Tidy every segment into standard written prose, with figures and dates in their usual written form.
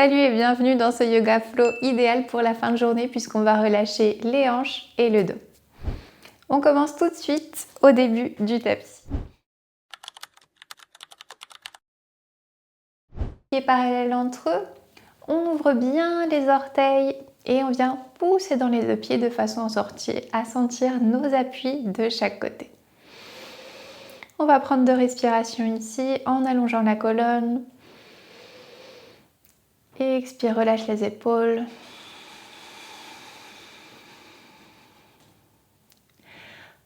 Salut et bienvenue dans ce yoga flow idéal pour la fin de journée puisqu'on va relâcher les hanches et le dos. On commence tout de suite au début du tapis. Pieds parallèles entre eux, on ouvre bien les orteils et on vient pousser dans les deux pieds de façon à sentir nos appuis de chaque côté. On va prendre 2 respirations ici en allongeant la colonne. Et expire, relâche les épaules.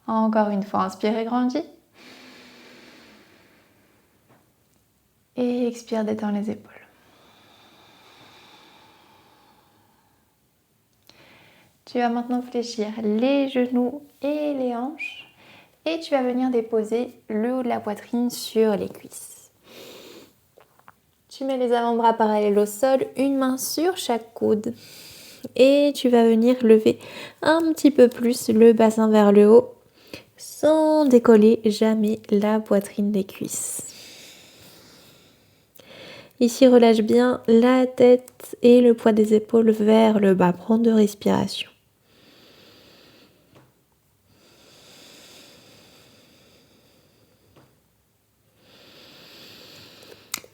Encore une fois, inspire et grandis. Et expire, détends les épaules. Tu vas maintenant fléchir les genoux et les hanches. Et tu vas venir déposer le haut de la poitrine sur les cuisses. Tu mets les avant-bras parallèles au sol, une main sur chaque coude. Et tu vas venir lever un petit peu plus le bassin vers le haut, sans décoller jamais la poitrine des cuisses. Ici, relâche bien la tête et le poids des épaules vers le bas. Prends 2 respirations.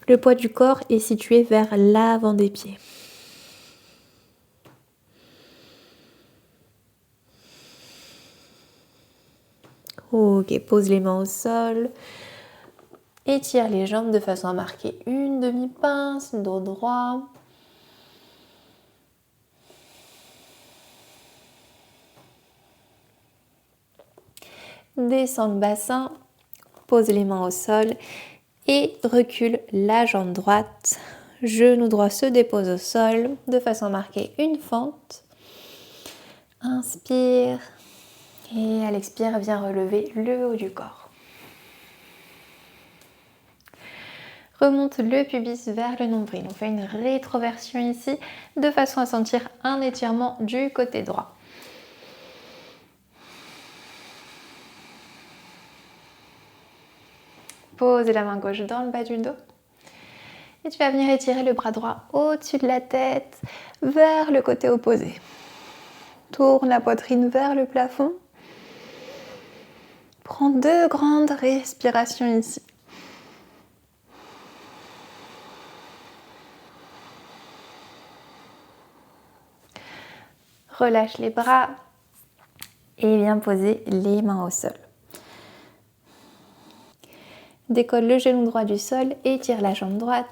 Le poids du corps est situé vers l'avant des pieds. Ok, pose les mains au sol. Étire les jambes de façon à marquer une demi-pince, dos droit. Descends le bassin, pose les mains au sol et recule la jambe droite. Genou droit se dépose au sol de façon à marquer une fente. Inspire et à l'expire, viens relever le haut du corps. Remonte le pubis vers le nombril. On fait une rétroversion ici de façon à sentir un étirement du côté droit. Pose la main gauche dans le bas du dos. Et tu vas venir étirer le bras droit au-dessus de la tête vers le côté opposé. Tourne la poitrine vers le plafond. Prends 2 grandes respirations ici. Relâche les bras et viens poser les mains au sol. Décolle le genou droit du sol, étire la jambe droite.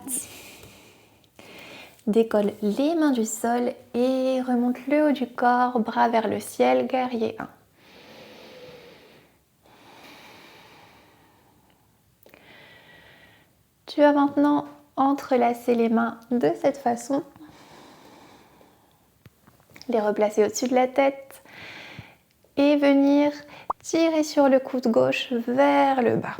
Décolle les mains du sol et remonte le haut du corps, bras vers le ciel, guerrier 1. Tu vas maintenant entrelacer les mains de cette façon, les replacer au-dessus de la tête et venir tirer sur le coude gauche vers le bas.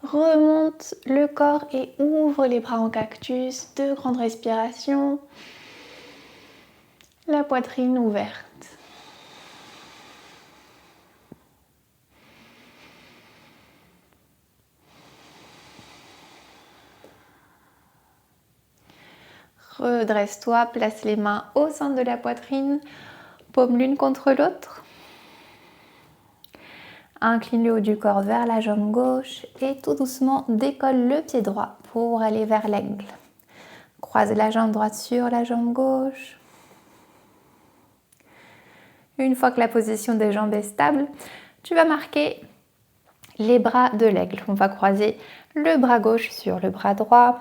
Remonte le corps et ouvre les bras en cactus, 2 grandes respirations, la poitrine ouverte. Redresse-toi, place les mains au centre de la poitrine, paume l'une contre l'autre. Incline le haut du corps vers la jambe gauche et tout doucement décolle le pied droit pour aller vers l'aigle. Croise la jambe droite sur la jambe gauche. Une fois que la position des jambes est stable, tu vas marquer les bras de l'aigle. On va croiser le bras gauche sur le bras droit,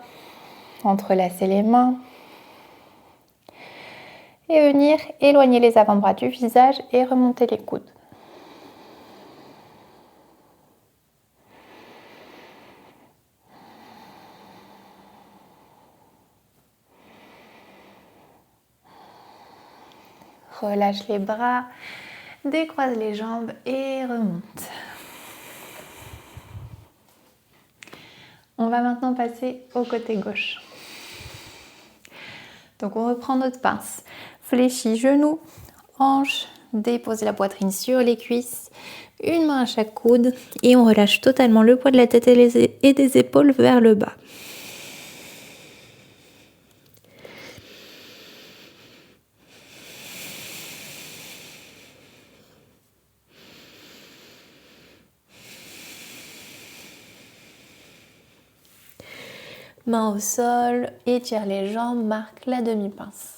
entrelacer les mains et venir éloigner les avant-bras du visage et remonter les coudes. Relâche les bras, décroise les jambes et remonte. On va maintenant passer au côté gauche. Donc on reprend notre pince. Fléchis genoux, hanches, dépose la poitrine sur les cuisses, une main à chaque coude et on relâche totalement le poids de la tête et des épaules vers le bas. Main au sol, étire les jambes, marque la demi-pince.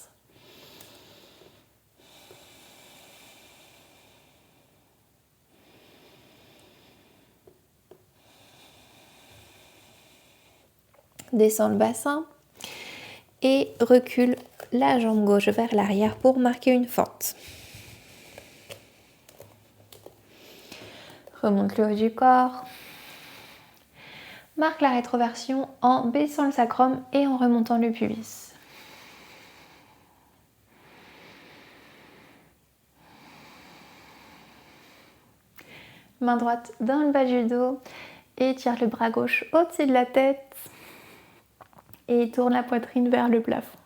Descends le bassin et recule la jambe gauche vers l'arrière pour marquer une fente. Remonte le haut du corps. Marque la rétroversion en baissant le sacrum et en remontant le pubis. Main droite dans le bas du dos. Étire le bras gauche au-dessus de la tête. Et tourne la poitrine vers le plafond.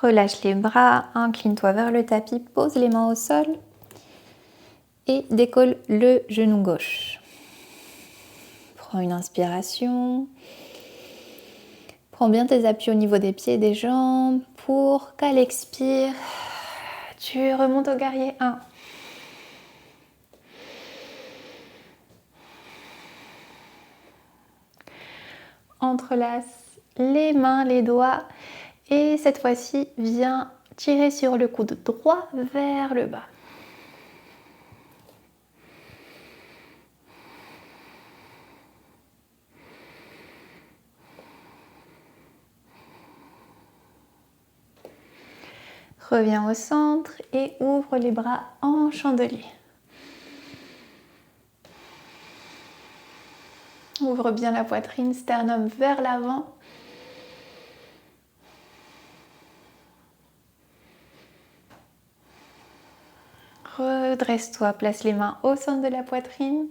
Relâche les bras, incline-toi vers le tapis, pose les mains au sol et décolle le genou gauche. Prends une inspiration. Prends bien tes appuis au niveau des pieds et des jambes pour qu'à l'expire, tu remontes au guerrier 1. Entrelace les mains, les doigts et cette fois-ci, viens tirer sur le coude droit vers le bas. Reviens au centre et ouvre les bras en chandelier. Ouvre bien la poitrine, sternum vers l'avant. Redresse-toi, place les mains au centre de la poitrine.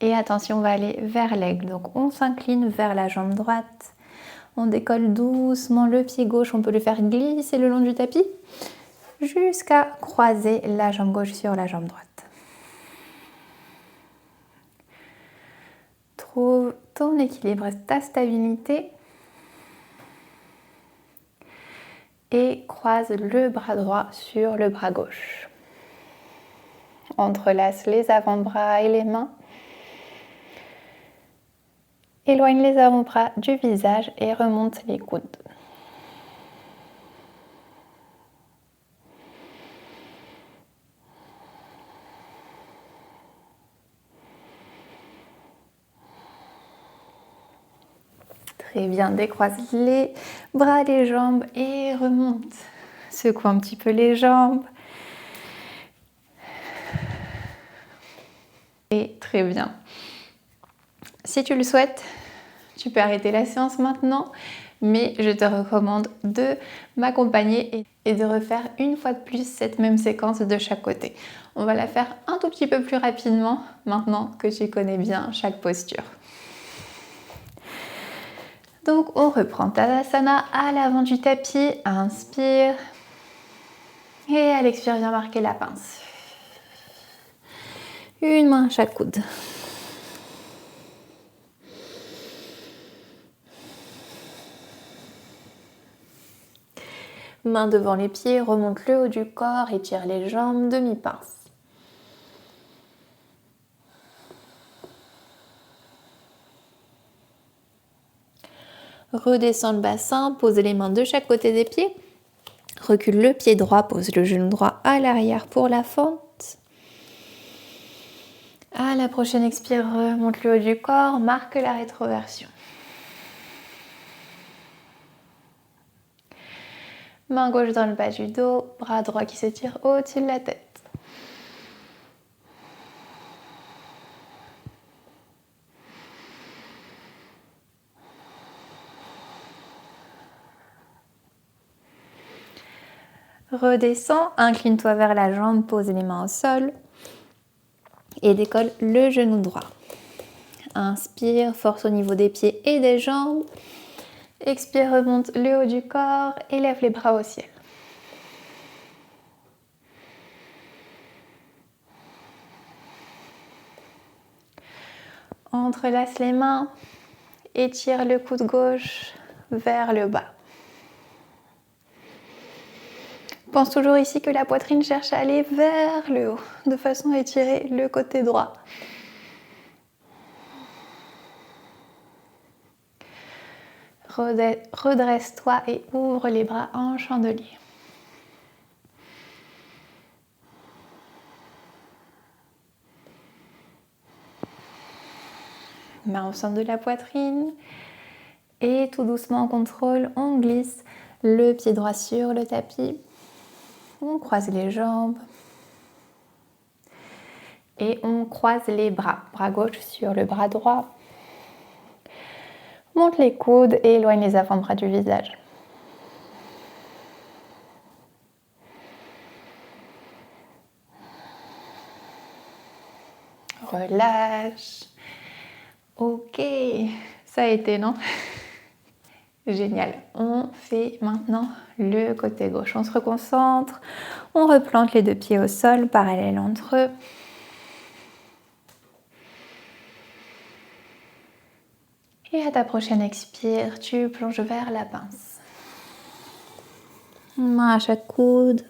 Et attention, on va aller vers l'aigle. Donc on s'incline vers la jambe droite. On décolle doucement le pied gauche. On peut le faire glisser le long du tapis jusqu'à croiser la jambe gauche sur la jambe droite. Trouve ton équilibre, ta stabilité. Et croise le bras droit sur le bras gauche. Entrelace les avant-bras et les mains. Éloigne les avant-bras du visage et remonte les coudes. Très bien, décroise les bras, les jambes et remonte. Secoue un petit peu les jambes. Et très bien. Si tu le souhaites, tu peux arrêter la séance maintenant, mais je te recommande de m'accompagner et de refaire une fois de plus cette même séquence de chaque côté. On va la faire un tout petit peu plus rapidement maintenant que tu connais bien chaque posture. Donc on reprend Tadasana à l'avant du tapis, inspire et à l'expire viens marquer la pince. Une main à chaque coude. Main devant les pieds, remonte le haut du corps, étire les jambes, demi-pince. Redescends le bassin, pose les mains de chaque côté des pieds. Recule le pied droit, pose le genou droit à l'arrière pour la fente. À la prochaine expire, remonte le haut du corps, marque la rétroversion. Main gauche dans le bas du dos, bras droit qui s'étire au-dessus de la tête. Redescends, incline-toi vers la jambe, pose les mains au sol. et décolle le genou droit. Inspire, force au niveau des pieds et des jambes. Expire, remonte le haut du corps et lève les bras au ciel. Entrelace les mains, étire le coude gauche vers le bas. Pense toujours ici que la poitrine cherche à aller vers le haut, de façon à étirer le côté droit. Redresse-toi et ouvre les bras en chandelier. Main au centre de la poitrine. Et tout doucement, en contrôle, on glisse le pied droit sur le tapis. On croise les jambes. Et on croise les bras. Bras gauche sur le bras droit. Monte les coudes et éloigne les avant-bras du visage. Relâche. Ok, ça a été, non? Génial. On fait maintenant le côté gauche. On se reconcentre. On replante les deux pieds au sol, parallèles entre eux. Et à ta prochaine expire, tu plonges vers la pince. Main à chaque coude.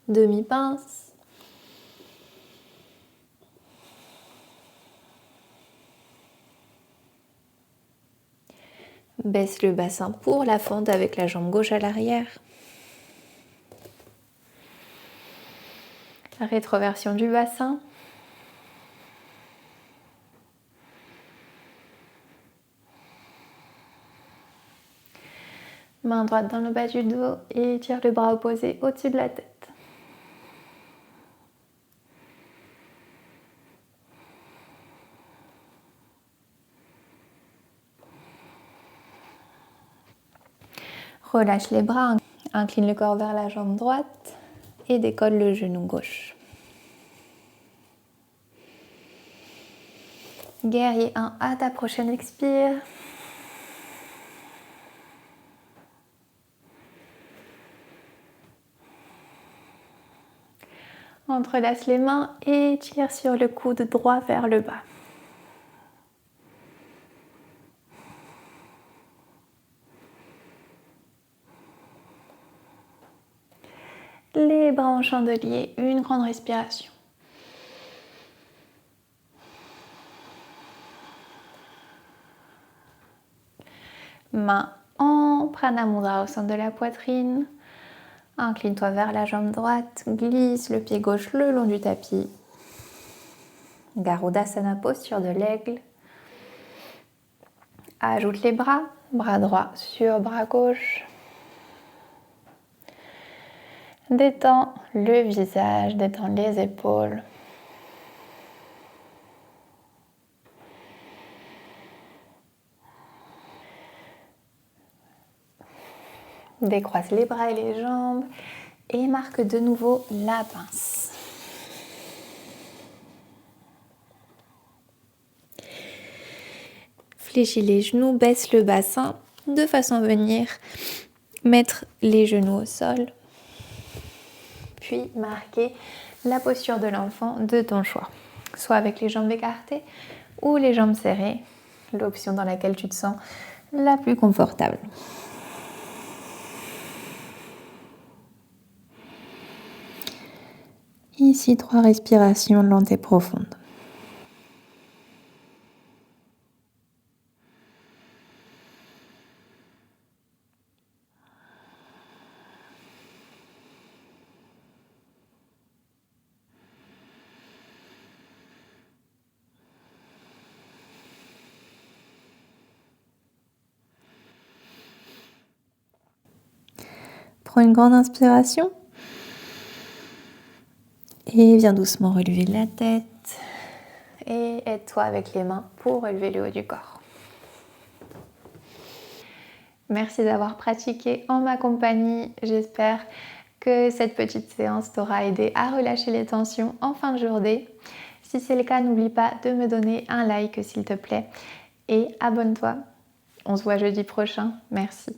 Demi-pince. Baisse le bassin pour la fente avec la jambe gauche à l'arrière. Rétroversion du bassin. Main droite dans le bas du dos et tire le bras opposé au-dessus de la tête. Relâche les bras, incline le corps vers la jambe droite et décolle le genou gauche. Guerrier 1 à ta prochaine expire. Entrelace les mains et tire sur le coude droit vers le bas. Les bras en chandelier, une grande respiration. Main en Pranamudra au centre de la poitrine. Incline-toi vers la jambe droite, glisse le pied gauche le long du tapis. Garudasana, posture de l'aigle. Ajoute les bras, bras droit sur bras gauche. Détends le visage, détends les épaules. Décroise les bras et les jambes et marque de nouveau la pince. Fléchis les genoux, baisse le bassin de façon à venir mettre les genoux au sol. Puis marquer la posture de l'enfant de ton choix. Soit avec les jambes écartées ou les jambes serrées, l'option dans laquelle tu te sens la plus confortable. Ici, 3 respirations lentes et profondes. Prends une grande inspiration. Et viens doucement relever la tête. Et aide-toi avec les mains pour relever le haut du corps. Merci d'avoir pratiqué en ma compagnie. J'espère que cette petite séance t'aura aidé à relâcher les tensions en fin de journée. Si c'est le cas, n'oublie pas de me donner un like s'il te plaît et abonne-toi. On se voit jeudi prochain. Merci.